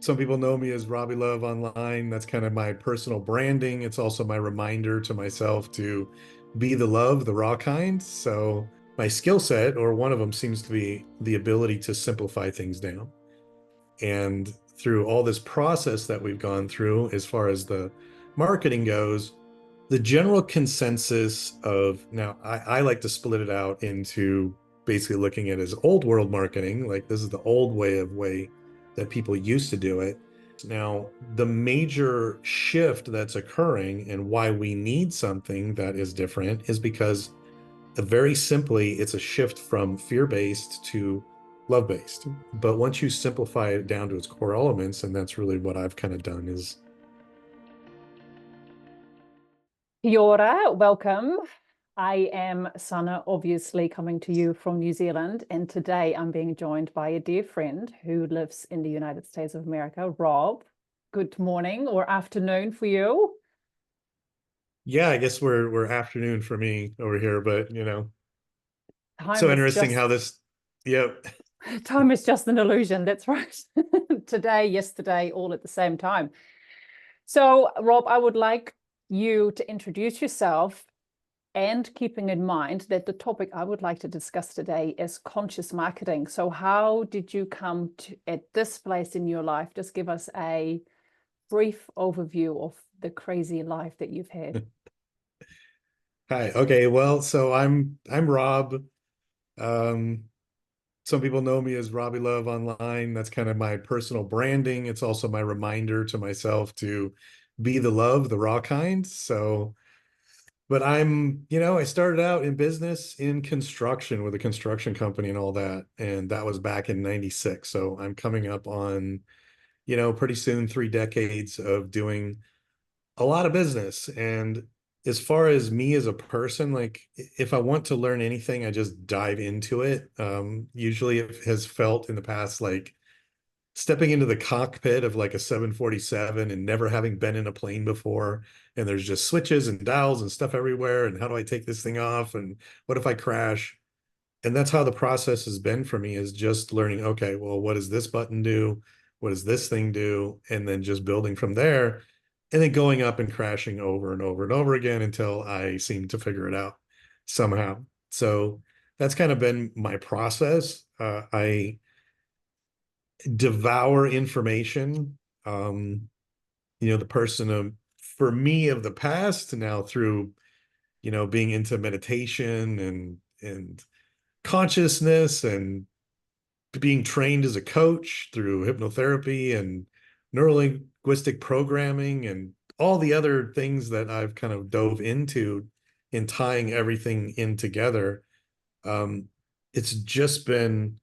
Some people know me as Rawb Love online. That's kind of my personal branding. It's also my reminder to myself to be the love, the raw kind. So my skill set, or one of them, seems to be the ability to simplify things down. And through all this process that we've gone through, as far as the marketing goes, the general consensus of now, I like to split it out into basically looking at it as old world marketing, like this is the old way that people used to do it. Now, the major shift that's occurring and why we need something that is different is because very simply, it's a shift from fear-based to love-based. But once you simplify it down to its core elements, and that's really what I've kind of done is. Kia ora, welcome. I am Sana, obviously coming to you from New Zealand, and today I'm being joined by a dear friend who lives in the United States of America, Rob. Good morning or afternoon for you. Yeah, I guess we're afternoon for me over here, but Time so is interesting just how this, yep. time is just an illusion. That's right. Today, yesterday, all at the same time. So, Rob, I would like you to introduce yourself, and keeping in mind that the topic I would like to discuss today is conscious marketing. So how did you come to at this place in your life? Just give us a brief overview of the crazy life that you've had. Hi. Okay, well, so I'm Rob. Um, some people know me as Rawb Love online. That's kind of my personal branding. It's also my reminder to myself to be the love, the raw kind. So but I started out in business in construction with a construction company and all that. And that was back in 96. So I'm coming up on, pretty soon 3 decades of doing a lot of business. And as far as me as a person, like if I want to learn anything, I just dive into it. Usually it has felt in the past like stepping into the cockpit of like a 747 and never having been in a plane before, and there's just switches and dials and stuff everywhere, and how do I take this thing off, and what if I crash? And that's how the process has been for me, is just learning, okay, well, what does this button do, what does this thing do, and then just building from there, and then going up and crashing over and over and over again until I seem to figure it out somehow. So that's kind of been my process. I devour information. The person of for me of the past now through, being into meditation and consciousness and being trained as a coach through hypnotherapy and neurolinguistic programming and all the other things that I've kind of dove into in tying everything in together. It's just been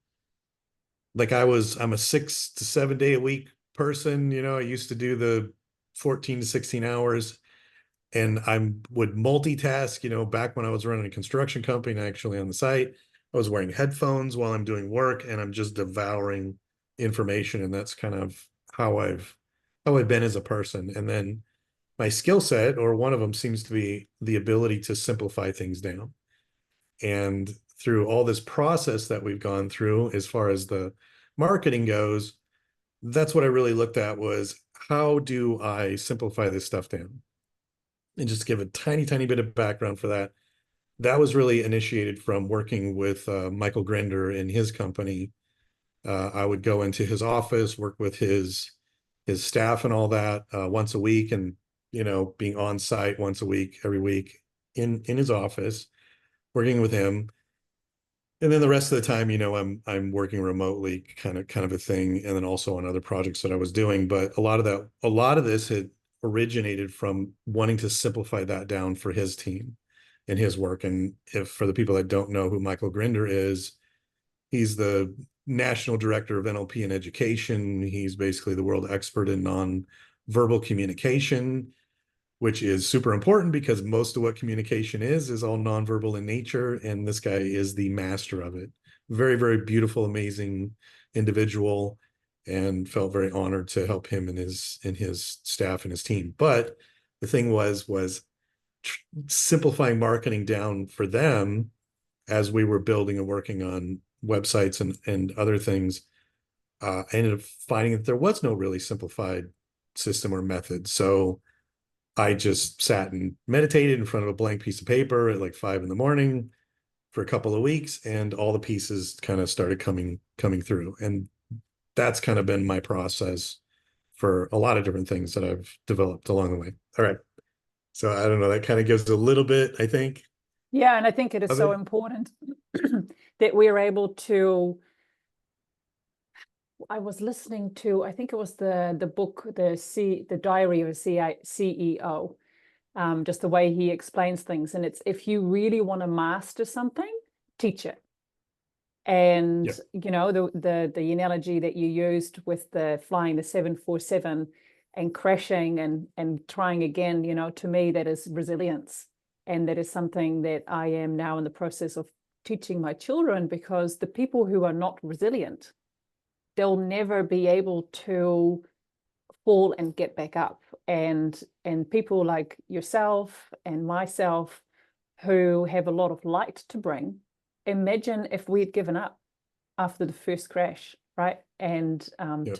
like I'm a 6 to 7 day a week person. I used to do the 14 to 16 hours, and I would multitask, back when I was running a construction company and actually on the site, I was wearing headphones while I'm doing work and I'm just devouring information. And that's kind of how I've been as a person. And then my skill set, or one of them, seems to be the ability to simplify things down. And through all this process that we've gone through, as far as the marketing goes, that's what I really looked at was how do I simplify this stuff down? And just give a tiny, tiny bit of background for that. That was really initiated from working with Michael Grinder in his company. I would go into his office, work with his staff and all that once a week, and being on site once a week, every week in his office, working with him. And then the rest of the time, I'm working remotely, kind of a thing, and then also on other projects that I was doing. But a lot of this had originated from wanting to simplify that down for his team and his work. And if for the people that don't know who Michael Grinder is, he's the national director of NLP and education. He's basically the world expert in non-verbal communication, which is super important because most of what communication is all nonverbal in nature. And this guy is the master of it. Very, very beautiful, amazing individual, and felt very honored to help him and his staff and his team. But the thing was simplifying marketing down for them as we were building and working on websites and other things. I ended up finding that there was no really simplified system or method. So I just sat and meditated in front of a blank piece of paper at like 5 in the morning for a couple of weeks, and all the pieces kind of started coming through. And that's kind of been my process for a lot of different things that I've developed along the way. All right. So I don't know, that kind of gives a little bit, I think, Yeah, and I think it is of so it. important that we're able to. I was listening to, I think it was the book, the Diary of a CEO, just the way he explains things. And it's, if you really want to master something, teach it. And Yeah. the analogy that you used with the flying the 747 and crashing and trying again, to me that is resilience, and that is something that I am now in the process of teaching my children, because the people who are not resilient, they'll never be able to fall and get back up. And people like yourself and myself, who have a lot of light to bring, imagine if we'd given up after the first crash, right? And Yep.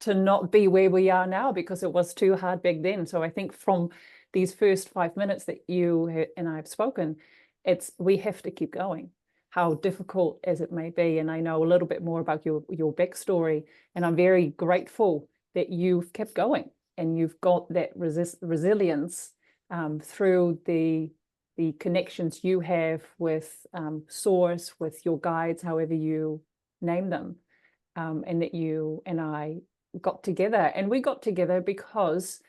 to not be where we are now because it was too hard back then. So I think from these first 5 minutes that you and I have spoken, it's, we have to keep going, how difficult as it may be. And I know a little bit more about your backstory, and I'm very grateful that you've kept going and you've got that resilience through the connections you have with source, with your guides, however you name them, and that you and I got together. And we got together because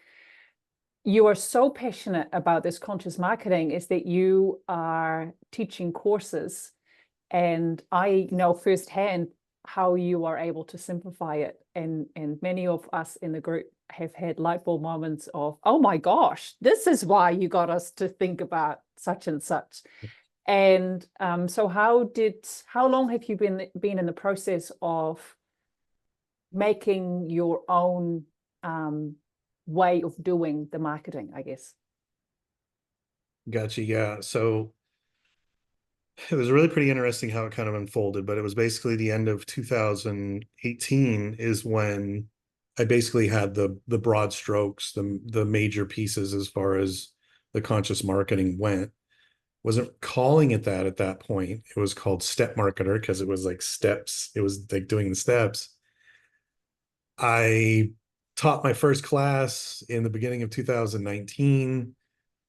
you are so passionate about this conscious marketing, is that you are teaching courses, and I know firsthand how you are able to simplify it. And many of us in the group have had light bulb moments of, oh my gosh, this is why you got us to think about such and such. And so how long have you been in the process of making your own way of doing the marketing, I guess? Gotcha. Yeah. So it was really pretty interesting how it kind of unfolded, but it was basically the end of 2018 is when I basically had the broad strokes, the major pieces as far as the conscious marketing went. Wasn't calling it that at that point. It was called Step Marketer because it was like steps. It was like doing the steps. I taught my first class in the beginning of 2019.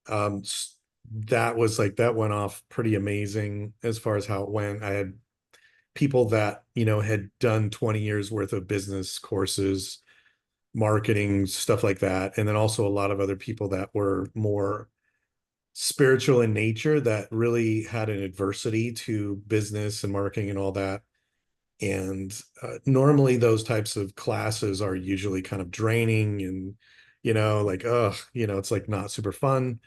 Um, that was like, that went off pretty amazing as far as how it went. I had people that, had done 20 years worth of business courses, marketing, stuff like that. And then also a lot of other people that were more spiritual in nature that really had an adversity to business and marketing and all that. And normally those types of classes are usually kind of draining and, like, it's like not super fun.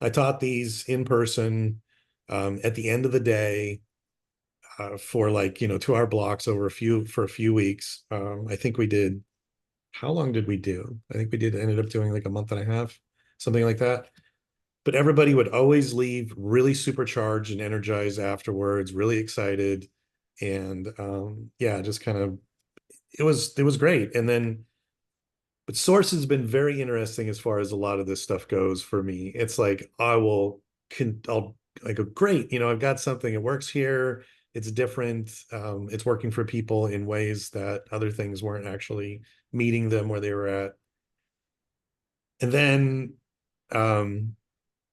I taught these in person at the end of the day for like, 2 hour blocks for a few weeks. I think we did, how long did we do? I think ended up doing like a month and a half, something like that. But everybody would always leave really supercharged and energized afterwards, really excited. And yeah, just kind of, it was great. And then, but Source has been very interesting as far as a lot of this stuff goes for me. It's like I'll I go, great, I've got something, it works here, it's different, it's working for people in ways that other things weren't actually meeting them where they were at. And then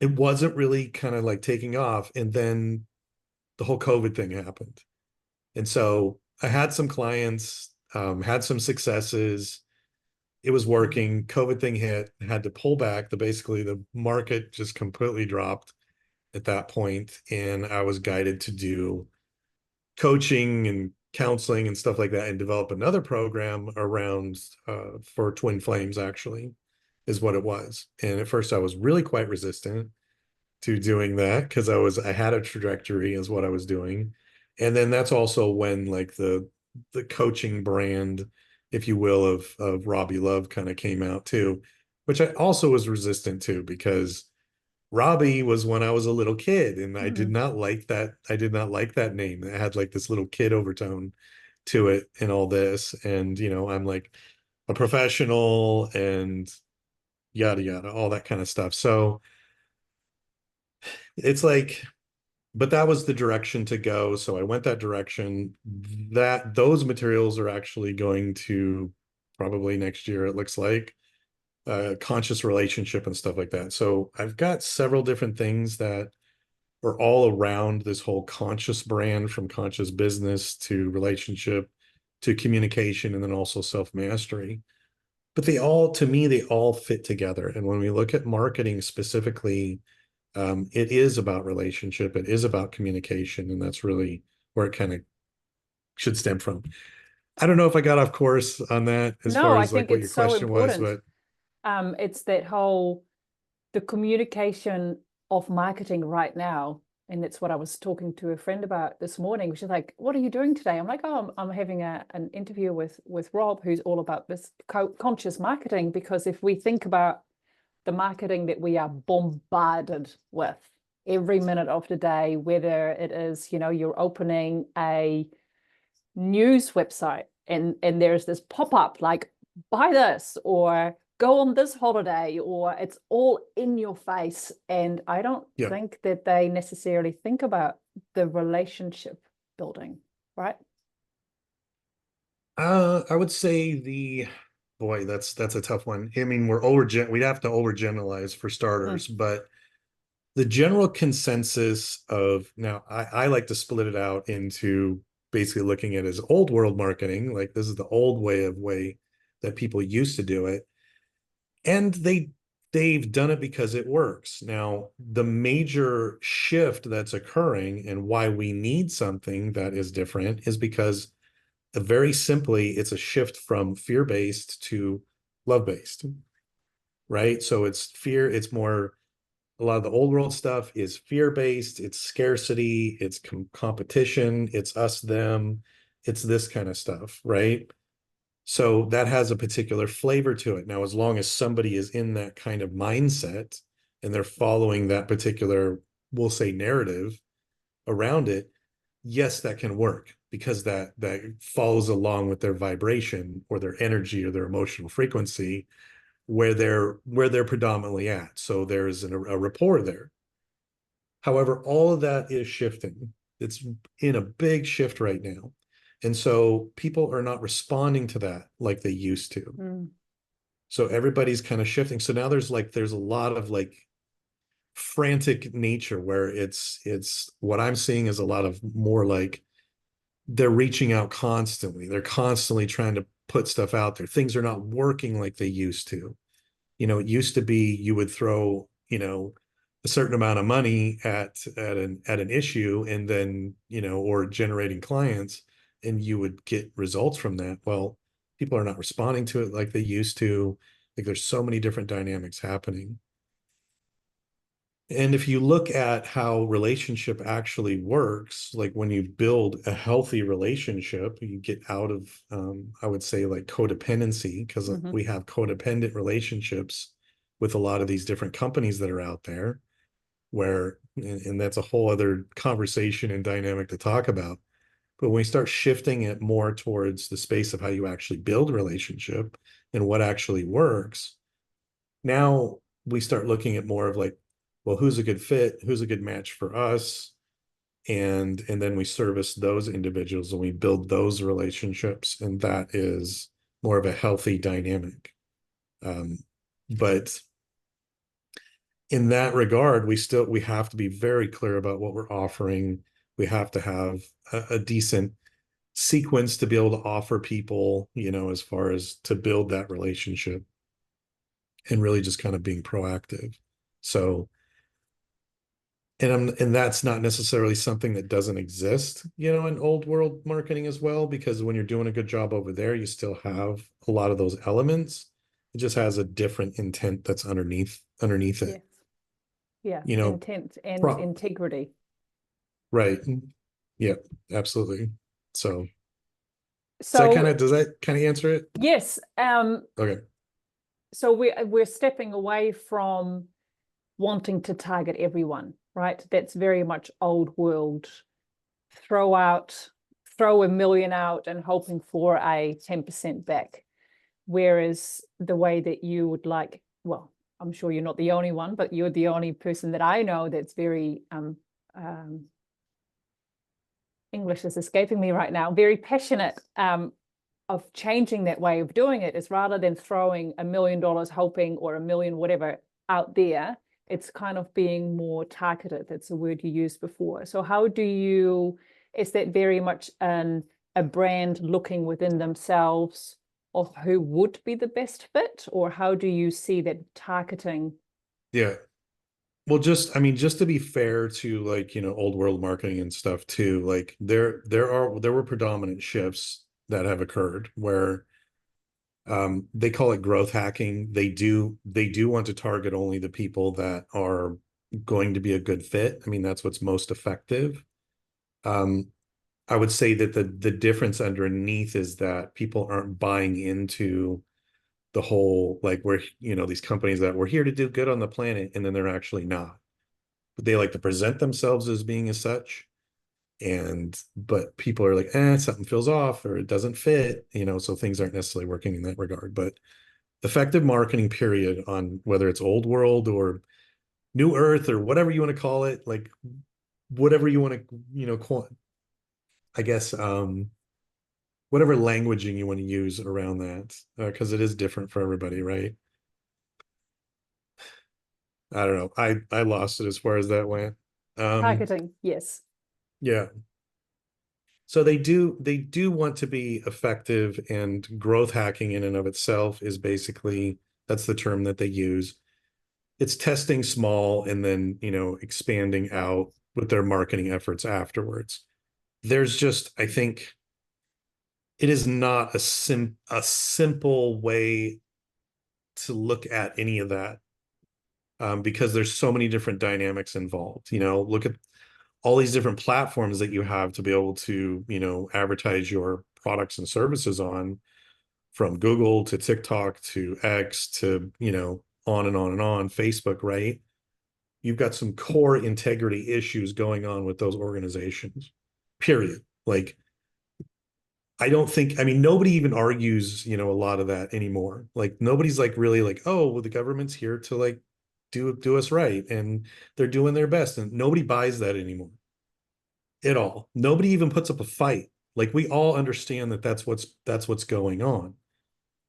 it wasn't really kind of like taking off. And then the whole COVID thing happened. And so I had some clients, had some successes. It was working. COVID thing hit, had to pull back. Basically the market just completely dropped at that point, and I was guided to do coaching and counseling and stuff like that, and develop another program around for twin flames. Actually, is what it was. And at first, I was really quite resistant to doing that because I had a trajectory as what I was doing. And then that's also when like the coaching brand, if you will, of Rawb Love kind of came out too, which I also was resistant to because Robbie was when I was a little kid, and I did Mm. not like that. I did not like that name. It had like this little kid overtone to it in all this. And, I'm like a professional and yada, yada, all that kind of stuff. So it's like, but that was the direction to go. So I went that direction. Those materials are actually going to probably next year, it looks like, conscious relationship and stuff like that. So I've got several different things that are all around this whole conscious brand, from conscious business to relationship to communication, and then also self-mastery. But to me, they all fit together. And when we look at marketing specifically, it is about relationship, it is about communication, and that's really where it kind of should stem from. I don't know if I got off course on that as No, far I as like think what it's your so question was, important. but It's that whole, the communication of marketing right now. And that's what I was talking to a friend about this morning. She's like, what are you doing today? I'm like, oh, I'm having an interview with Rawb, who's all about this conscious marketing. Because if we think about the marketing that we are bombarded with every minute of the day, whether it is, you're opening a news website and there's this pop-up like, buy this or go on this holiday, or it's all in your face. And I don't yeah. think that they necessarily think about the relationship building, right? I would say boy, that's a tough one. I mean, we'd have to overgeneralize for starters, but the general consensus of, now I like to split it out into basically looking at it as old world marketing, like this is the old way that people used to do it. And they've done it because it works. Now, the major shift that's occurring and why we need something that is different is because very simply, it's a shift from fear-based to love-based, right? So it's more, a lot of the old world stuff is fear-based, it's scarcity, it's competition, it's us, them, it's this kind of stuff, right? So that has a particular flavor to it. Now, as long as somebody is in that kind of mindset and they're following that particular, we'll say, narrative around it, yes, that can work, because that follows along with their vibration or their energy or their emotional frequency where they're predominantly at. So there's a rapport there. However, all of that is shifting. It's in a big shift right now. And so people are not responding to that like they used to. So everybody's kind of shifting. So now there's a lot of like frantic nature where it's what I'm seeing is a lot of more like they're reaching out constantly. They're constantly trying to put stuff out there. Things are not working like they used to. It used to be you would throw, a certain amount of money at an issue, and then, or generating clients, and you would get results from that. Well, people are not responding to it like they used to. Like there's so many different dynamics happening. And if you look at how relationship actually works, like when you build a healthy relationship, you get out of, I would say, like codependency, because we have codependent relationships with a lot of these different companies that are out there, and that's a whole other conversation and dynamic to talk about. But when we start shifting it more towards the space of how you actually build a relationship and what actually works, now we start looking at more of like, well, who's a good fit, who's a good match for us, and then we service those individuals and we build those relationships, and that is more of a healthy dynamic. But in that regard, we have to be very clear about what we're offering. We have to have a decent sequence to be able to offer people, as far as to build that relationship, and really just kind of being proactive. So, and that's not necessarily something that doesn't exist, in old world marketing as well, because when you're doing a good job over there, you still have a lot of those elements. It just has a different intent that's underneath it. Yeah, You know, intent and integrity. Right. Yeah, absolutely. So So does that kind of answer it? yes, Okay. so we're stepping away from wanting to target everyone, right? That's very much old world. Throw out throw 1 million out and hoping for a 10% back. Whereas the way that you would like, well, I'm sure you're not the only one, but you're the only person that I know that's very, English is escaping me right now, very passionate of changing that way of doing it, is rather than throwing $1 million hoping or 1 million whatever out there, it's kind of being more targeted. That's a word you used before. So how do you, is that very much a brand looking within themselves of who would be the best fit, or how do you see that targeting? Yeah. Well, just, I mean, just to be fair to, like, old world marketing and stuff too, like there were predominant shifts that have occurred where they call it growth hacking. They do want to target only the people that are going to be a good fit. I mean, that's what's most effective. Um, I would say that the difference underneath is that people aren't buying into the whole, like, we're, these companies that we're here to do good on the planet, and then they're actually not. But they like to present themselves as being as such. But people are like, something feels off or it doesn't fit, so things aren't necessarily working in that regard. But effective marketing period, on whether it's old world or new earth or whatever you want to call it, like whatever you want to, I guess, whatever languaging you want to use around that, because it is different for everybody, right? I don't know. I lost it as far as that went. Targeting, yes. Yeah. So they do want to be effective, and growth hacking in and of itself is basically, that's the term that they use. It's testing small and then, expanding out with their marketing efforts afterwards. There's just, I think it is not a simple way to look at any of that, because there's so many different dynamics involved. Look at all these different platforms that you have to be able to, advertise your products and services on, from Google to TikTok to X to, on and on and on, Facebook, right? You've got some core integrity issues going on with those organizations, period. Like, I don't think, I mean, nobody even argues, a lot of that anymore. Like, nobody's like really like, oh, well, the government's here to like do us right, and they're doing their best. And nobody buys that anymore at all. Nobody even puts up a fight. Like, we all understand that that's what's going on.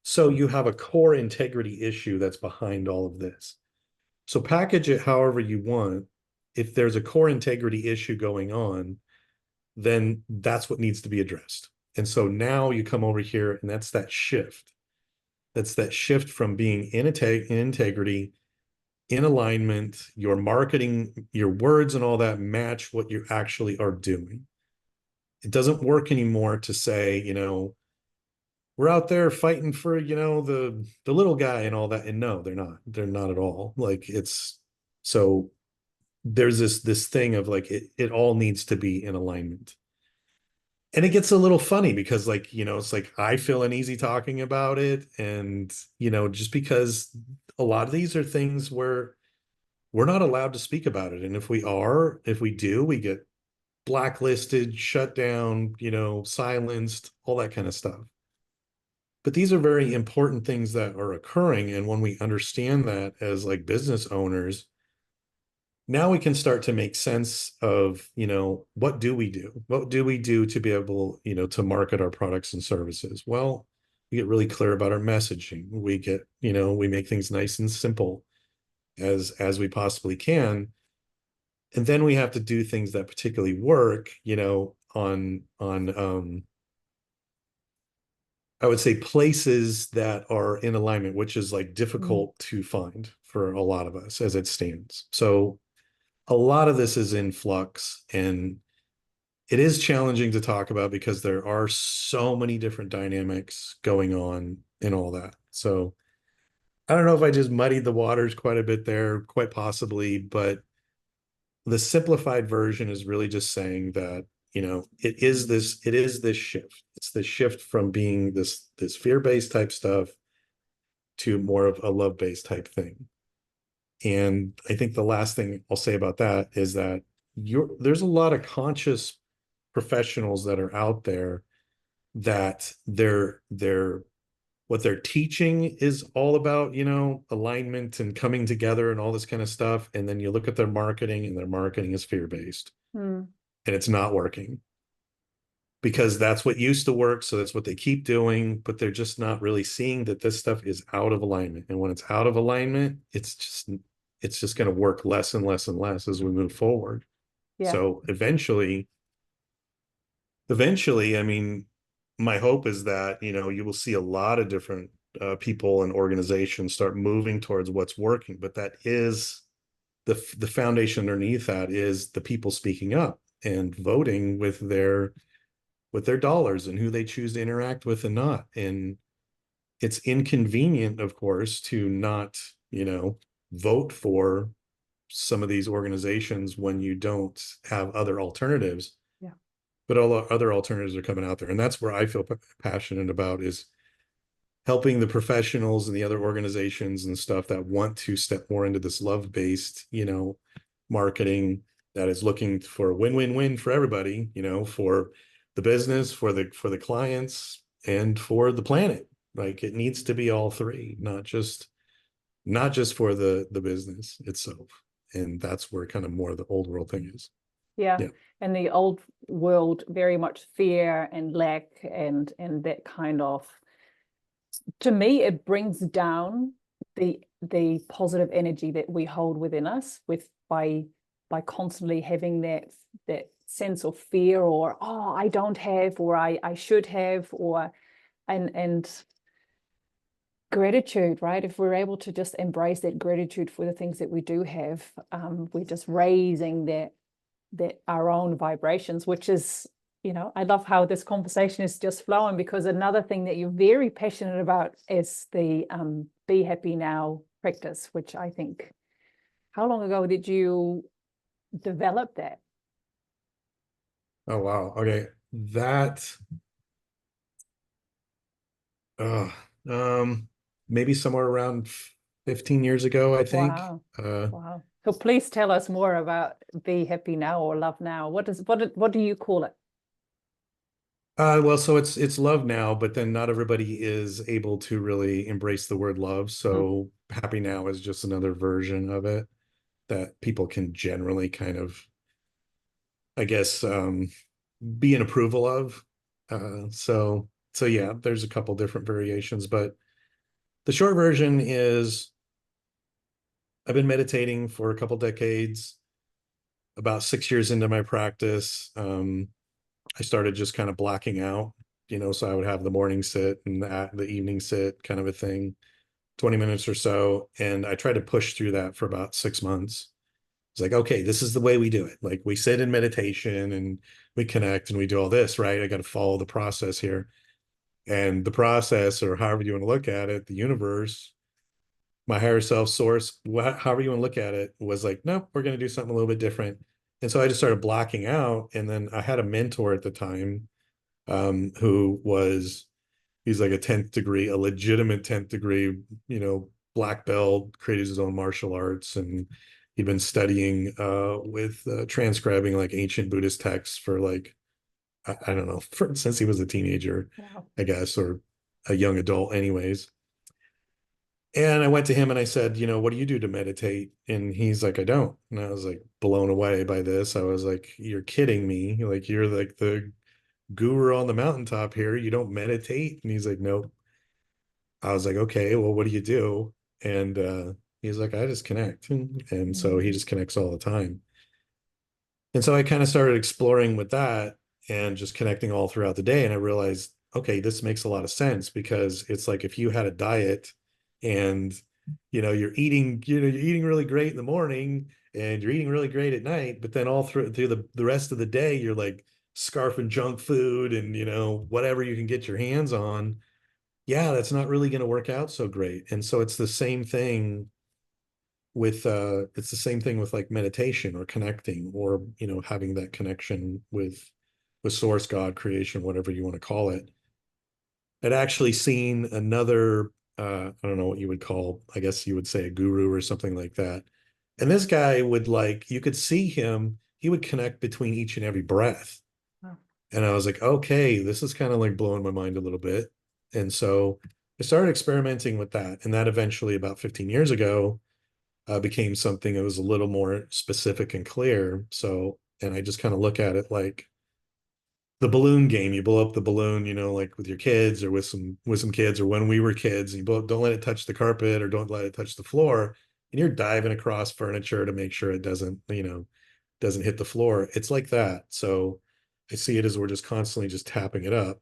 So you have a core integrity issue that's behind all of this. So package it however you want. If there's a core integrity issue going on, then that's what needs to be addressed. And so now you come over here, and that's that shift. That's that shift from being in integrity, in alignment, your marketing, your words and all that match what you actually are doing. It doesn't work anymore to say, we're out there fighting for, the little guy and all that. And no, they're not. They're not at all. Like, it's, so there's this thing of like, it all needs to be in alignment. And it gets a little funny because, like, it's like I feel uneasy talking about it. And, just because a lot of these are things where we're not allowed to speak about it. And if we do, we get blacklisted, shut down, silenced, all that kind of stuff. But these are very important things that are occurring. And when we understand that as like business owners, now we can start to make sense of, what do we do? What do we do to be able, to market our products and services? Well, we get really clear about our messaging. We get, we make things nice and simple as we possibly can. And then we have to do things that particularly work, on I would say places that are in alignment, which is like difficult to find for a lot of us as it stands. So a lot of this is in flux, and it is challenging to talk about because there are so many different dynamics going on and all that. So I don't know if I just muddied the waters quite a bit there, quite possibly, but the simplified version is really just saying that, it is this shift. It's the shift from being this fear-based type stuff to more of a love-based type thing. And I think the last thing I'll say about that is that there's a lot of conscious professionals that are out there that they're what they're teaching is all about, you know, alignment and coming together and all this kind of stuff. And then you look at their marketing, and their marketing is fear-based, and it's not working because that's what used to work. So that's what they keep doing, but they're just not really seeing that this stuff is out of alignment. And when it's out of alignment, it's just going to work less and less and less as we move forward. Yeah. So eventually, I mean, my hope is that, you know, you will see a lot of different people and organizations start moving towards what's working, but that is the foundation underneath that is the people speaking up and voting with their dollars and who they choose to interact with and not. And it's inconvenient, of course, to not, you know, vote for some of these organizations when you don't have other alternatives. Yeah. But all the other alternatives are coming out there. And that's where I feel passionate about, is helping the professionals and the other organizations and stuff that want to step more into this love-based, you know, marketing that is looking for a win-win-win for everybody, you know, for the business, for the clients, and for the planet. Like, it needs to be all three, not just for the business itself. And that's where kind of more the old world thing is. Yeah. Yeah. And the old world, very much fear and lack and that kind of, to me, it brings down the positive energy that we hold within us by constantly having that sense of fear, or I don't have, or I should have, or and gratitude, right? If we're able to just embrace that gratitude for the things that we do have, we're just raising that our own vibrations, which is, you know, I love how this conversation is just flowing, because another thing that you're very passionate about is the Be Happy Now practice, which I think, how long ago did you develop that? Oh, wow. Okay. That, maybe somewhere around 15 years ago, I think. Wow. Wow. So please tell us more about Be Happy Now or Love Now. What do you call it? Well, so it's love now, but then not everybody is able to really embrace the word love. So happy now is just another version of it that people can generally kind of, I guess, be in approval of. So yeah, there's a couple different variations, but the short version is I've been meditating for a couple decades. About 6 years into my practice, I started just kind of blacking out, you know, so I would have the morning sit and the evening sit kind of a thing, 20 minutes or so. And I tried to push through that for about 6 months. It's like, okay, this is the way we do it. Like, we sit in meditation and we connect and we do all this, right? I got to follow the process here. And the process, or however you want to look at it, the universe, my higher self, source, however you want to look at it, was like, nope, we're going to do something a little bit different. And so I just started blocking out. And then I had a mentor at the time, who was, he's like a legitimate 10th degree, you know, black belt, created his own martial arts. And he'd been studying with transcribing like ancient Buddhist texts for like, I don't know, since he was a teenager, Wow. I guess, or a young adult anyways. And I went to him and I said, you know, what do you do to meditate? And he's like, I don't. And I was like blown away by this. I was like, you're kidding me. Like, you're like the guru on the mountaintop here. You don't meditate? And he's like, nope. I was like, okay, well, what do you do? And he's like, I just connect. And so he just connects all the time. And so I kind of started exploring with that and just connecting all throughout the day. And I realized, okay, this makes a lot of sense, because it's like, if you had a diet and, you know, you're eating really great in the morning and you're eating really great at night, but then all through the rest of the day, you're like scarfing junk food and, you know, whatever you can get your hands on. Yeah, that's not really going to work out so great. And so it's the same thing with like meditation or connecting, or, you know, having that connection with source, God, creation, whatever you want to call it. I'd actually seen another, I don't know what you would call, I guess you would say a guru or something like that. And this guy would, like, you could see him, he would connect between each and every breath. Wow. And I was like, okay, this is kind of like blowing my mind a little bit. And so I started experimenting with that. And that eventually, about 15 years ago, became something that was a little more specific and clear. So, and I just kind of look at it like the balloon game. You blow up the balloon, you know, like with your kids or with some kids, or when we were kids, you don't let it touch the carpet or don't let it touch the floor. And you're diving across furniture to make sure it doesn't, doesn't hit the floor. It's like that. So I see it as we're just constantly just tapping it up.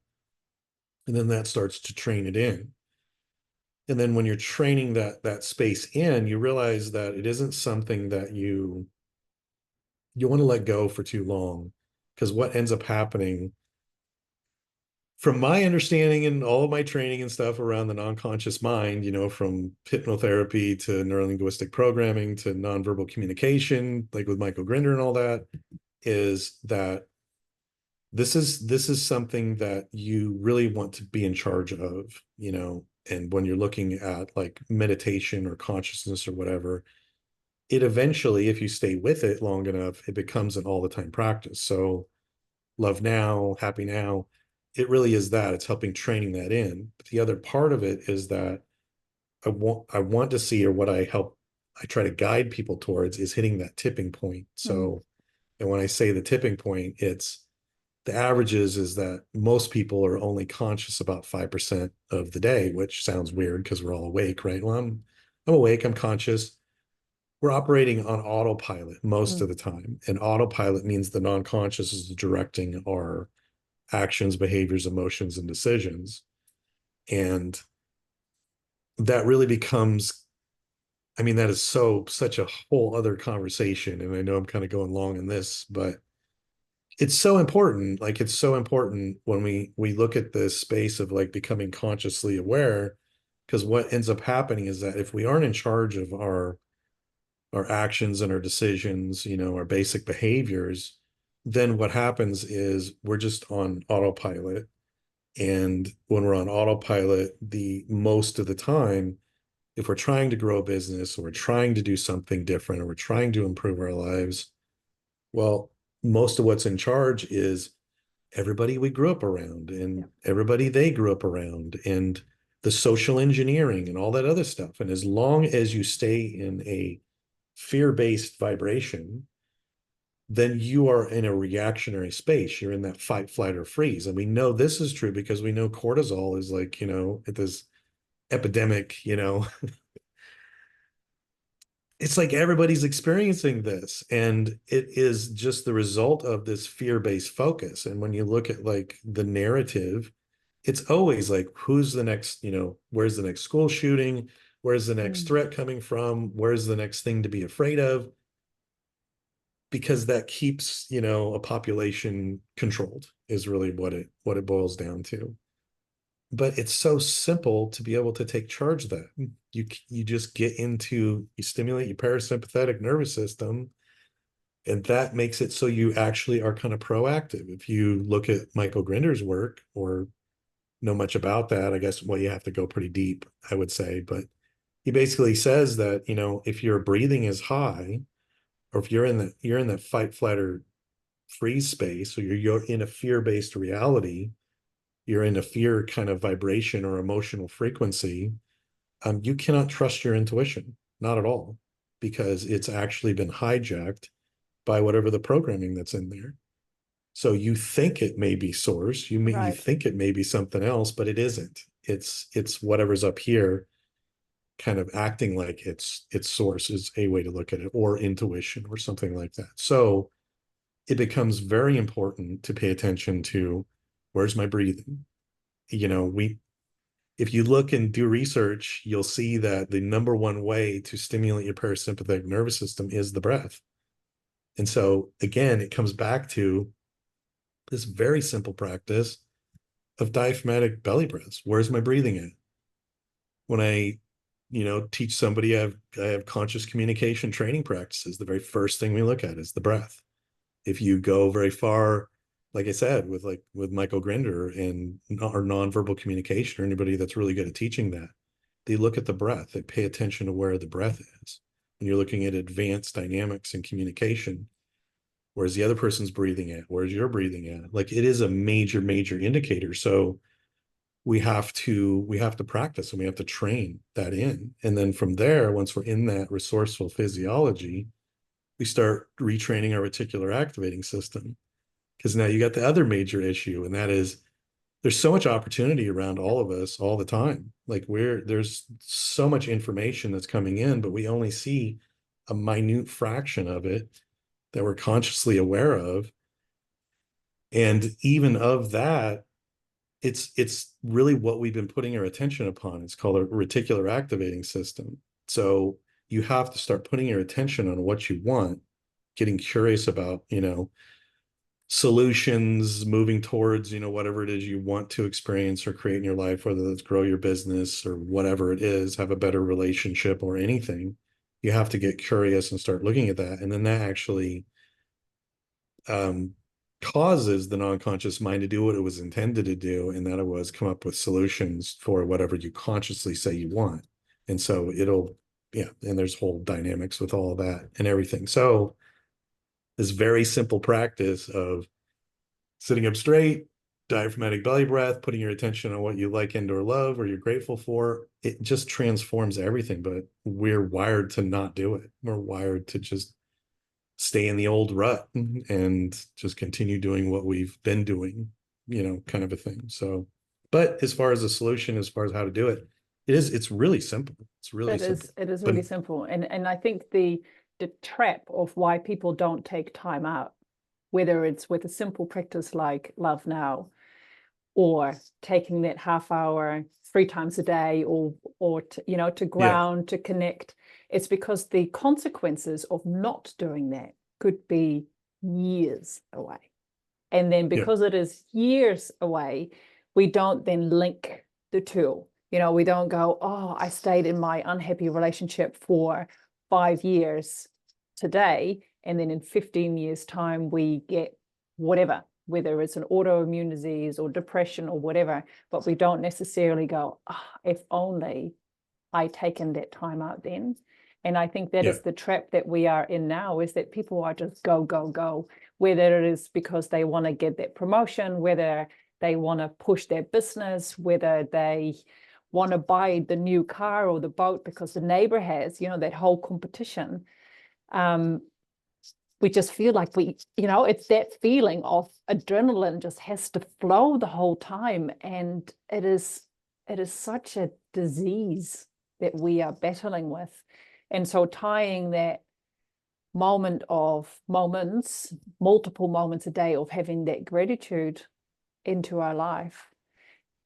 And then that starts to train it in. And then when you're training that space in, you realize that it isn't something that you want to let go for too long. Because what ends up happening, from my understanding and all of my training and stuff around the non-conscious mind, from hypnotherapy to neurolinguistic programming to nonverbal communication, like with Michael Grinder and all that, is that this is something that you really want to be in charge of, and when you're looking at like meditation or consciousness or whatever, it eventually, if you stay with it long enough, it becomes an all the time practice. So love now, happy now, it really is that. It's helping training that in. But the other part of it is that I want to see, or what I try to guide people towards, is hitting that tipping point. Mm. So, and when I say the tipping point, it's the averages is that most people are only conscious about 5% of the day, which sounds weird because we're all awake, right? Well, I'm awake, I'm conscious. We're operating on autopilot most Mm. of the time. And autopilot means the non-conscious is directing our actions, behaviors, emotions, and decisions. And that really becomes, I mean, that is such a whole other conversation. And I know I'm kind of going long in this, but it's so important. Like, it's so important when we look at this space of like becoming consciously aware, because what ends up happening is that if we aren't in charge of our actions and our decisions, our basic behaviors, then what happens is we're just on autopilot. And when we're on autopilot, the most of the time, if we're trying to grow a business or we're trying to do something different or we're trying to improve our lives, well, most of what's in charge is everybody we grew up around and everybody they grew up around and the social engineering and all that other stuff. And as long as you stay in a fear-based vibration, then you are in a reactionary space. You're in that fight, flight, or freeze. And we know this is true because we know cortisol is like, at this epidemic, it's like everybody's experiencing this. And it is just the result of this fear-based focus. And when you look at like the narrative, it's always like, who's the next, where's the next school shooting? Where's the next Mm. threat coming from? Where's the next thing to be afraid of? Because that keeps, a population controlled is really what it boils down to. But it's so simple to be able to take charge of that. You just you stimulate your parasympathetic nervous system, and that makes it so you actually are kind of proactive. If you look at Michael Grinder's work or know much about that, I guess, well, you have to go pretty deep, I would say. But he basically says that, if your breathing is high, or if you're in that fight, flight, or freeze space, or you're in a fear-based reality, you're in a fear kind of vibration or emotional frequency, you cannot trust your intuition, not at all, because it's actually been hijacked by whatever the programming that's in there. So you think it may be source, you Right. think it may be something else, but it isn't. It's whatever's up here kind of acting like its source is a way to look at it, or intuition or something like that. So it becomes very important to pay attention to, where's my breathing? We If you look and do research, you'll see that the number one way to stimulate your parasympathetic nervous system is the breath. And so again, it comes back to this very simple practice of diaphragmatic belly breaths. Where's my breathing at? When I, teach somebody, I have conscious communication training practices. The very first thing we look at is the breath. If you go very far, like I said, with Michael Grinder and or nonverbal communication, or anybody that's really good at teaching that, they look at the breath. They pay attention to where the breath is. When you're looking at advanced dynamics and communication, Where's the other person's breathing at? Where's your breathing at? Like, it is a major, major indicator. So we have to practice, and we have to train that in. And then from there, once we're in that resourceful physiology, we start retraining our reticular activating system. Because now you got the other major issue, and that is there's so much opportunity around all of us all the time. Like, there's so much information that's coming in, but we only see a minute fraction of it that we're consciously aware of. And even of that, it's really what we've been putting our attention upon. It's called a reticular activating system. So you have to start putting your attention on what you want, getting curious about, solutions, moving towards, whatever it is you want to experience or create in your life, whether that's grow your business or whatever it is, have a better relationship or anything. You have to get curious and start looking at that. And then that actually causes the non-conscious mind to do what it was intended to do, and that it was come up with solutions for whatever you consciously say you want. And so and there's whole dynamics with all of that and everything. So this very simple practice of sitting up straight, diaphragmatic belly breath, putting your attention on what you like and or love or you're grateful for, it just transforms everything. But we're wired to not do it. We're wired to just stay in the old rut and just continue doing what we've been doing, kind of a thing. So, but as far as a solution, as far as how to do it, it's really simple. It's really simple. It is really simple. And I think the trap of why people don't take time out, whether it's with a simple practice like Love Now, or taking that half hour 3 times a day, or to ground, to connect, it's because the consequences of not doing that could be years away. And then because it is years away, we don't then link the two. We don't go, oh, I stayed in my unhappy relationship for 5 years today, and then in 15 years' time, we get whatever, whether it's an autoimmune disease or depression or whatever, but we don't necessarily go, oh, if only I'd taken that time out then. And I think that is the trap that we are in now, is that people are just go, go, go, whether it is because they want to get that promotion, whether they want to push their business, whether they want to buy the new car or the boat because the neighbor has, that whole competition. We just feel like it's that feeling of adrenaline just has to flow the whole time. And it is such a disease that we are battling with. And so tying that multiple moments a day of having that gratitude into our life,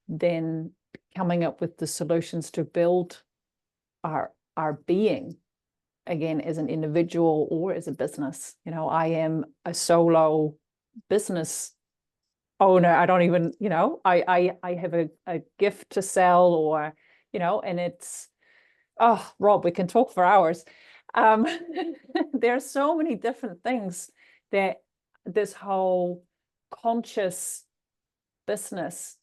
then coming up with the solutions to build our being, again, as an individual or as a business. I am a solo business owner. I don't even, I have a gift to sell, or, and it's, oh, Rob, we can talk for hours. There are so many different things that this whole conscious business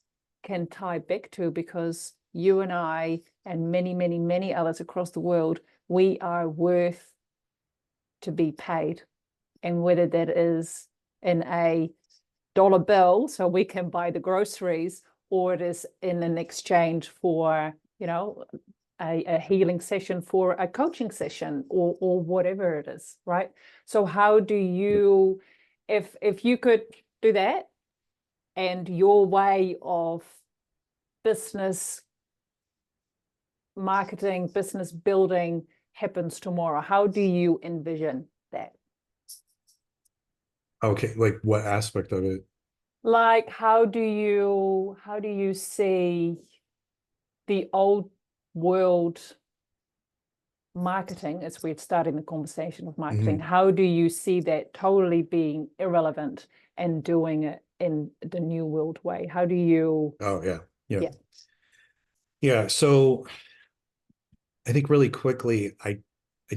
can tie back to, because you and I and many, many, many others across the world, we are worth to be paid. And whether that is in a dollar bill so we can buy the groceries, or it is in an exchange for, a healing session, for a coaching session, or whatever it is, right? So how do you, if you could do that, and your way of business marketing, business building happens tomorrow, how do you envision that? Okay, like what aspect of it? Like, how do you see the old world marketing, as we're starting the conversation of marketing, how do you see that totally being irrelevant and doing it in the new world way? How do you? Oh, yeah. So I think really quickly, I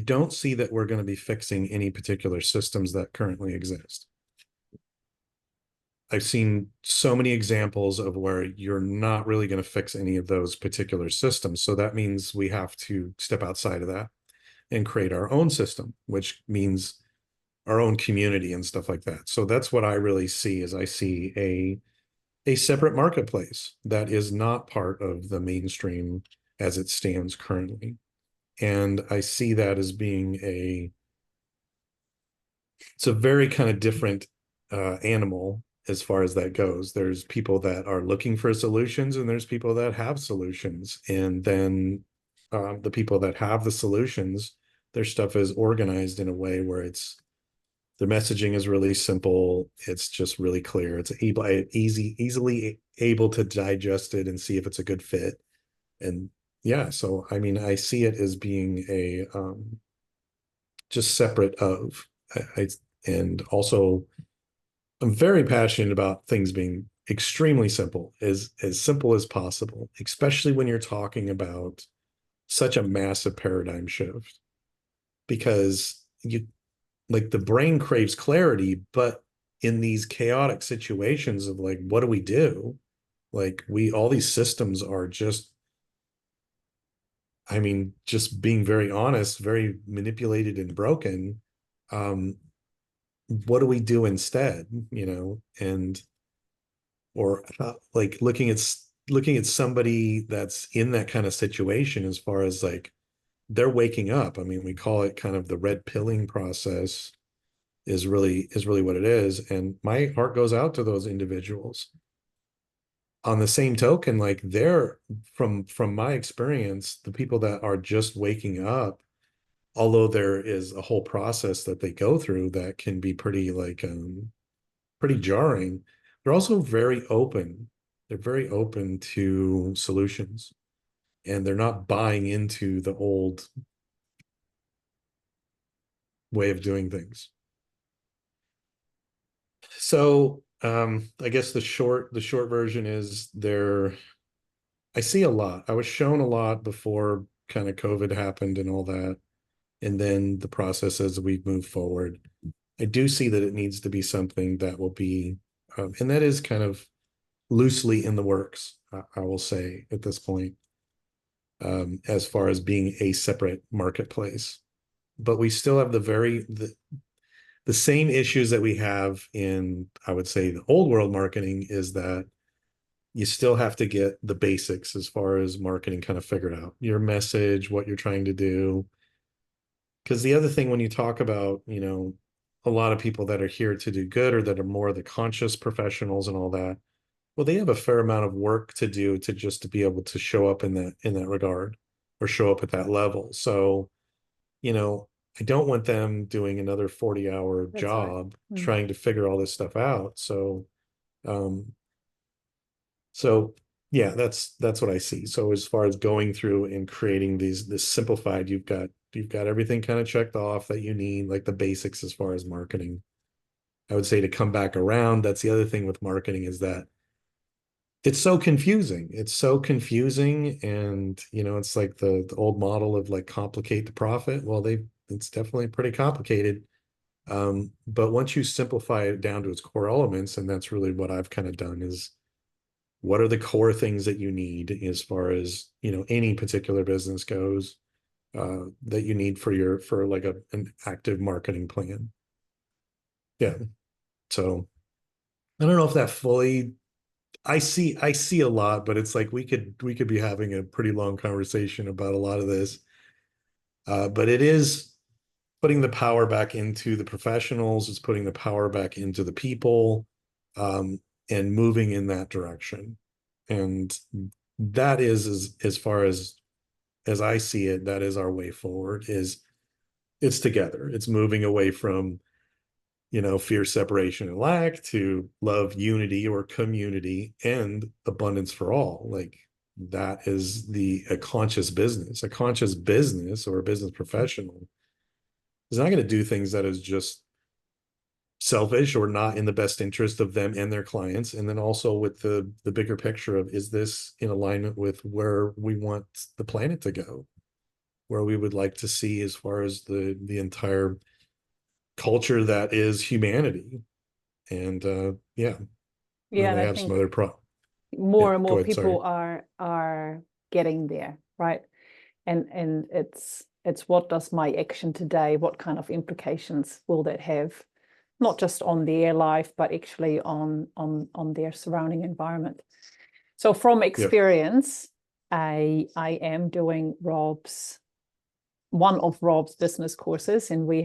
don't see that we're going to be fixing any particular systems that currently exist. I've seen so many examples of where you're not really going to fix any of those particular systems. So that means we have to step outside of that and create our own system, which means our own community and stuff like that. So that's what I really see, is I see a separate marketplace that is not part of the mainstream as it stands currently. And I see that as being it's a very kind of different animal as far as that goes. There's people that are looking for solutions, and there's people that have solutions. And then the people that have the solutions, their stuff is organized in a way where the messaging is really simple. It's just really clear. It's easily able to digest it and see if it's a good fit. And yeah, so I mean, I see it as being a just separate of. And also I'm very passionate about things being extremely simple, as simple as possible, especially when you're talking about such a massive paradigm shift, because you like the brain craves clarity, but in these chaotic situations of like, what do we do? Like all these systems are just, I mean, just being very honest, very manipulated and broken. Um, what do we do instead? And or like looking at somebody that's in that kind of situation, as far as like they're waking up. I mean, we call it kind of the red pilling process, is really what it is. And my heart goes out to those individuals. On the same token, like they're from my experience, the people that are just waking up, although there is a whole process that they go through that can be pretty like pretty jarring, they're also very open. They're very open to solutions, and they're not buying into the old way of doing things. So I guess the short version is I see a lot. I was shown a lot before kind of COVID happened and all that. And then the process as we move forward, I do see that it needs to be something that will be, and that is kind of loosely in the works, I will say at this point, as far as being a separate marketplace. But we still have the same issues that we have in, I would say, the old world marketing, is that you still have to get the basics as far as marketing kind of figured out, your message, what you're trying to do. Because the other thing, when you talk about, a lot of people that are here to do good, or that are more the conscious professionals and all that, well, they have a fair amount of work to do to just to be able to show up in that regard, or show up at that level. So, you know, I don't want them doing another 40-hour That's right. job trying to figure all this stuff out. Um, so yeah, that's what I see. So as far as going through and creating this simplified, you've got everything kind of checked off that you need, like the basics as far as marketing. I would say to come back around, that's the other thing with marketing, is that it's so confusing. It's so confusing. And it's like the old model of like complicate the profit. Well, it's definitely pretty complicated. But once you simplify it down to its core elements, and that's really what I've kind of done, is what are the core things that you need as far as, any particular business goes, that you need for like an active marketing plan. Yeah. So I don't know if that fully, I see a lot, but it's like we could be having a pretty long conversation about a lot of this. But it is putting the power back into the professionals. It's putting the power back into the people, and moving in that direction. And that is, as far as I see it, that is our way forward. It's together. It's moving away from, fear, separation, and lack, to love, unity, or community, and abundance for all. Like that is a conscious business. A conscious business, or a business professional, is not going to do things that is just selfish or not in the best interest of them and their clients. And then also with the bigger picture of, is this in alignment with where we want the planet to go, where we would like to see as far as the entire culture that is humanity. And yeah, Yeah, then and I I have some think other yeah, more and go more ahead, sorry. people are getting there, right? And It's what does my action today, what kind of implications will that have, not just on their life, but actually on their surrounding environment. So from Yeah. experience, I am doing one of Rawb's business courses, and we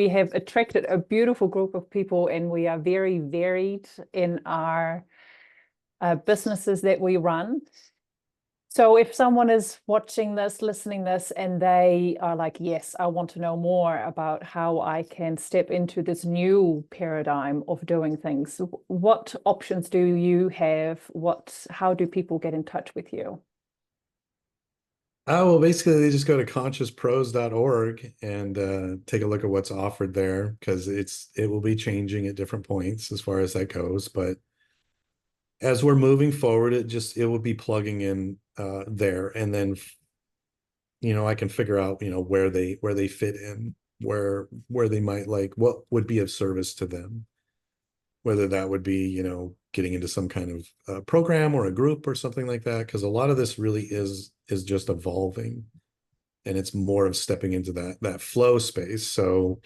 have attracted a beautiful group of people, and we are very varied in our businesses that we run. So if someone is watching this, listening this, and they are like, yes, I want to know more about how I can step into this new paradigm of doing things, what options do you have? How do people get in touch with you? Well, basically, they just go to consciouspros.org and take a look at what's offered there, because it will be changing at different points as far as that goes. But as we're moving forward, it will be plugging in there, and then I can figure out where they fit in, where they might like what would be of service to them, whether that would be getting into some kind of program or a group or something like that, because a lot of this really is just evolving, and it's more of stepping into that flow space. So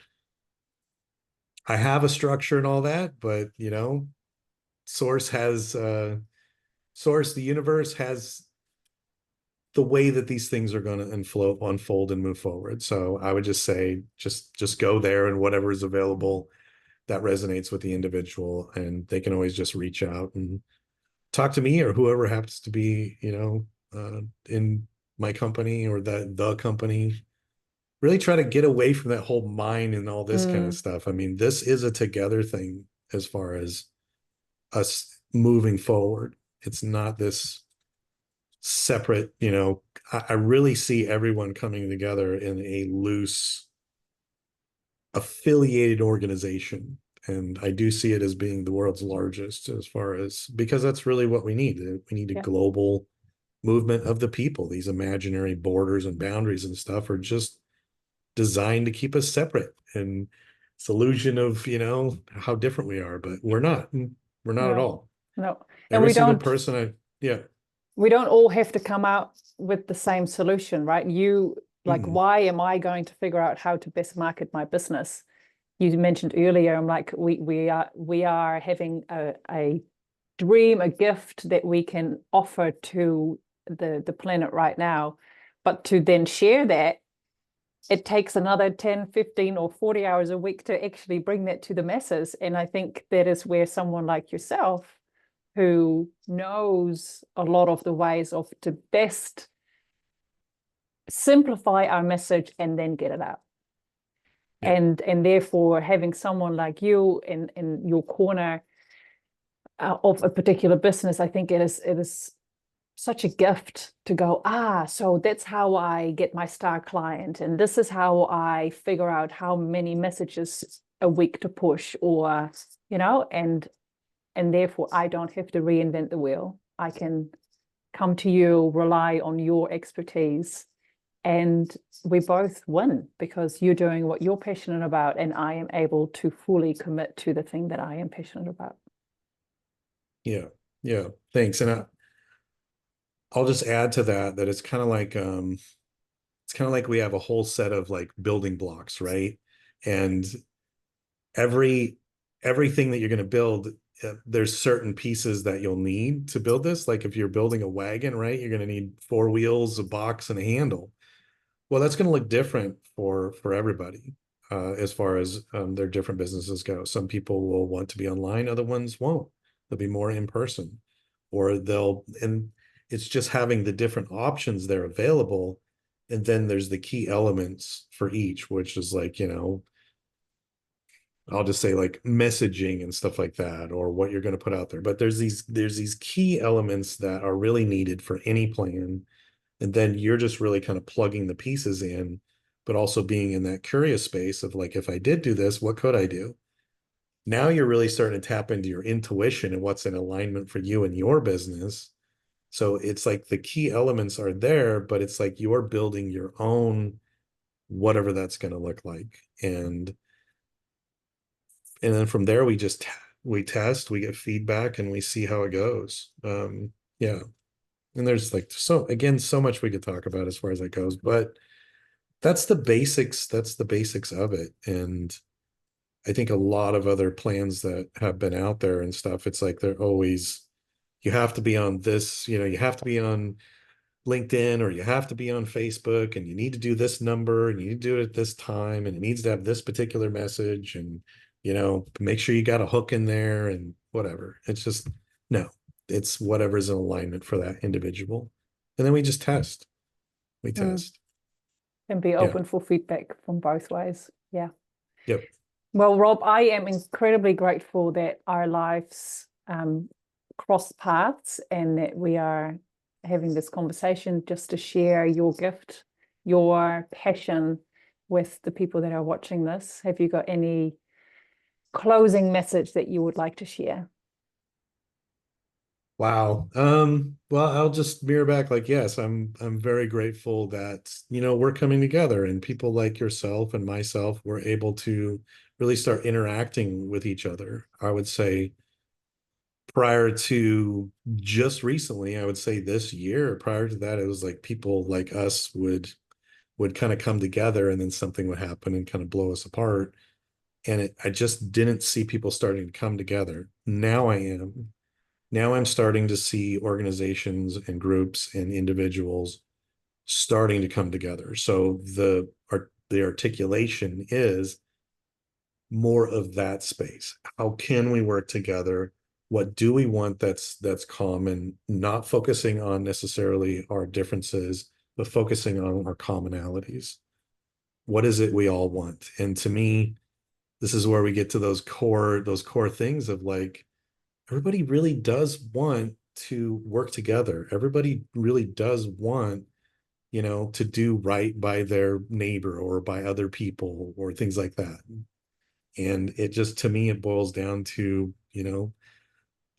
I have a structure and all that, but source has the universe has the way that these things are going to unfold and move forward. So I would just say, just go there, and whatever is available that resonates with the individual, and they can always just reach out and talk to me or whoever happens to be, in my company or the company. Really try to get away from that whole mind and all this kind of stuff. I mean, this is a together thing as far as us moving forward. It's not this separate, I really see everyone coming together in a loose affiliated organization. And I do see it as being the world's largest, as far as, because that's really what we need. We need a global movement of the people. These imaginary borders and boundaries and stuff are just designed to keep us separate. And it's illusion of, how different we are, but we're not. We're not at No, all. no. And Every single person we don't all have to come out with the same solution, right? Why am I going to figure out how to best market my business? You mentioned earlier, I'm like, we are having a dream, a gift that we can offer to the planet right now. But to then share that, it takes another 10, 15, or 40 hours a week to actually bring that to the masses. And I think that is where someone like yourself, who knows a lot of the ways of to best simplify our message and then get it out. Yeah. And therefore having someone like you in your corner of a particular business, I think it is such a gift to go, so that's how I get my star client, and this is how I figure out how many messages a week to push, or and therefore I don't have to reinvent the wheel. I can come to you, rely on your expertise, and we both win, because you're doing what you're passionate about, and I am able to fully commit to the thing that I am passionate about. Yeah, thanks. And I'll just add to that it's kind of like we have a whole set of like building blocks, right? And everything that you're going to build, there's certain pieces that you'll need to build this. Like if you're building a wagon, right, you're going to need 4 wheels, a box, and a handle. Well, that's going to look different for everybody, as far as their different businesses go. Some people will want to be online, other ones won't. They'll be more in person, and it's just having the different options there available. And then there's the key elements for each, which is like, I'll just say like messaging and stuff like that, or what you're going to put out there. But there's these key elements that are really needed for any plan. And then you're just really kind of plugging the pieces in, but also being in that curious space of like, if I did do this, what could I do? Now you're really starting to tap into your intuition and what's in alignment for you and your business. So it's like the key elements are there, but it's like you're building your own, whatever that's going to look like. And then from there, we test, we get feedback, and we see how it goes. Yeah. And there's like, so again, so much we could talk about as far as that goes, but That's the basics of it. And I think a lot of other plans that have been out there and stuff, it's like they're always, you have to be on this, you have to be on LinkedIn, or you have to be on Facebook, and you need to do this number, and you need to do it at this time, and it needs to have this particular message, and make sure you got a hook in there and whatever. It's just, no, it's whatever's in alignment for that individual. And then we just test. We Mm. test. And be Yeah. open for feedback from both ways. Yeah. Yep. Well, Rob, I am incredibly grateful that our lives cross paths and that we are having this conversation just to share your gift, your passion with the people that are watching this. Have you got any closing message that you would like to share? Wow. Well, I'll just mirror back like, yes, I'm very grateful that, we're coming together, and people like yourself and myself were able to really start interacting with each other. I would say prior to just recently, I would say this year, prior to that, it was like people like us would kind of come together, and then something would happen and kind of blow us apart. And I just didn't see people starting to come together. Now I am. Now I'm starting to see organizations and groups and individuals starting to come together. So the articulation is more of that space. How can we work together? What do we want that's common? Not focusing on necessarily our differences, but focusing on our commonalities. What is it we all want? And to me, this is where we get to those core things of like, everybody really does want to work together. Everybody really does want, to do right by their neighbor or by other people or things like that. And it just, to me, it boils down to,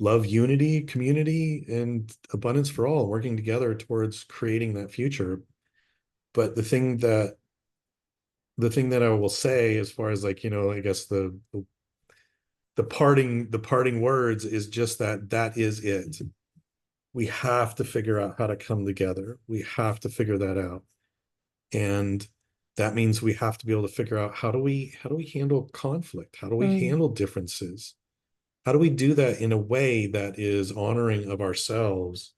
love, unity, community, and abundance for all, working together towards creating that future. But the thing that I will say, as far as like, I guess the parting words is just that is it. We have to figure out how to come together. We have to figure that out. And that means we have to be able to figure out how do we handle conflict? How do we Mm, handle differences? How do we do that in a way that is honoring of ourselves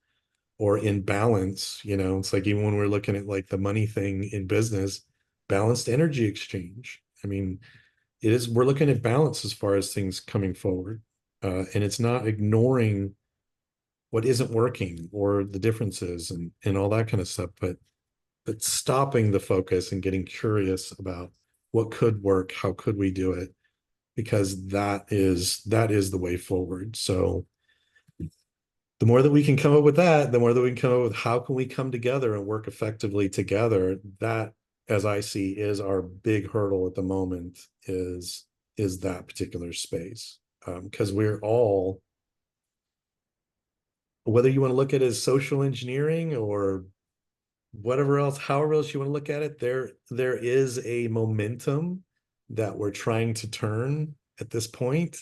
or in balance? It's like, even when we're looking at like the money thing in business, balanced energy exchange. I mean, we're looking at balance as far as things coming forward. And it's not ignoring what isn't working or the differences and all that kind of stuff, but stopping the focus and getting curious about what could work, how could we do it, because that is the way forward. So the more that we can come up with that, the more that we can come up with how can we come together and work effectively together. That, as I see, is our big hurdle at the moment, is that particular space. Because we're all, whether you want to look at it as social engineering or whatever else, however else you want to look at it, there is a momentum that we're trying to turn at this point,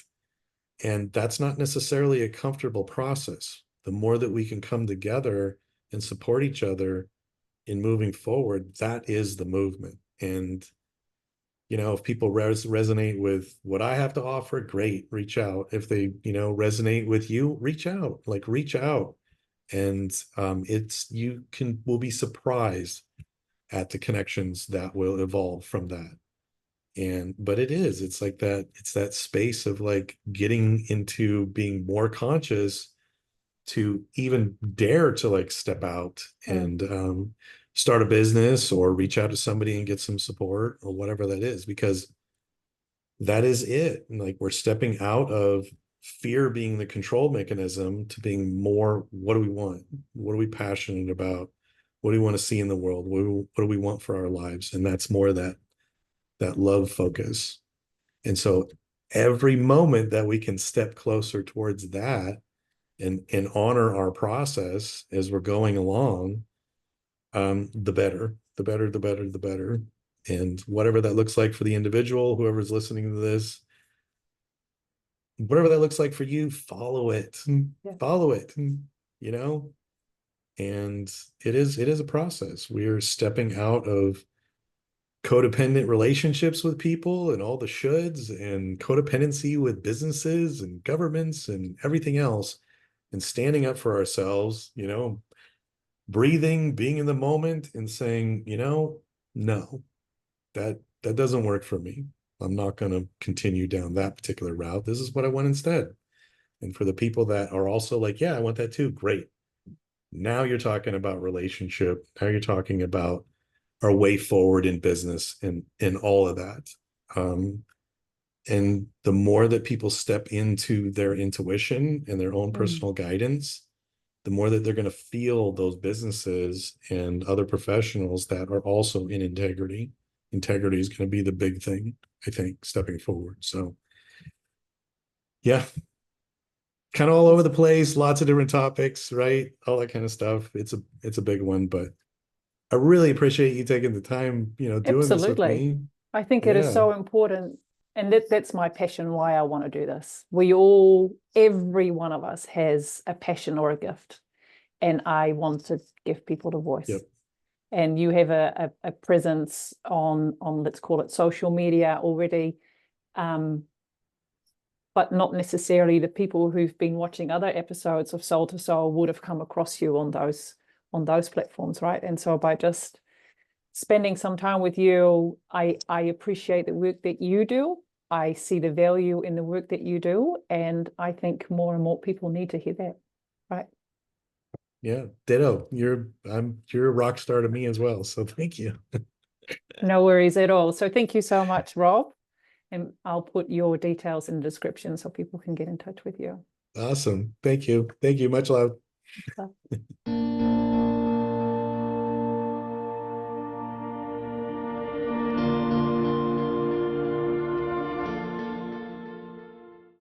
and that's not necessarily a comfortable process. The more that we can come together and support each other in moving forward, that is the movement. And if people resonate with what I have to offer, great, reach out. If they resonate with you, reach out. Like, reach out. And will be surprised at the connections that will evolve from that. But it's like that, it's that space of like getting into being more conscious to even dare to like step out mm, and start a business or reach out to somebody and get some support or whatever that is, because that is it. And like, we're stepping out of fear being the control mechanism to being more, what do we want? What are we passionate about? What do we want to see in the world? What do we want for our lives? And that's more that love focus. And so every moment that we can step closer towards that and honor our process as we're going along, the better, the better, the better, the better. And whatever that looks like for the individual, whoever's listening to this, whatever that looks like for you, follow it. yeah. Follow it. You know, and it is a process. We are stepping out of codependent relationships with people and all the shoulds and codependency with businesses and governments and everything else, and standing up for ourselves, breathing, being in the moment and saying, no, that doesn't work for me. I'm not going to continue down that particular route. This is what I want instead. And for the people that are also like, yeah, I want that too, great. Now you're talking about relationship. Now you're talking about our way forward in business and all of that. And the more that people step into their intuition and their own personal guidance, the more that they're going to feel those businesses and other professionals that are also in integrity. Integrity is going to be the big thing, I think, stepping forward. So, yeah, kind of all over the place, lots of different topics, right? All that kind of stuff. It's a big one, but I really appreciate you taking the time, doing this with Absolutely. me. I think it is Yeah. so important. And that's my passion, why I want to do this. Every one of us has a passion or a gift. And I want to give people the voice. Yep. And you have a presence on let's call it social media already. But not necessarily the people who've been watching other episodes of Soul2Soul would have come across you on those platforms, right? And so by just spending some time with you, I appreciate the work that you do. I see the value in the work that you do, and I think more and more people need to hear that, right? Yeah, ditto. You're a rock star to me as well. So thank you. No worries at all. So thank you so much, Rob. And I'll put your details in the description so people can get in touch with you. Awesome. Thank you. Thank you. Much love. Bye.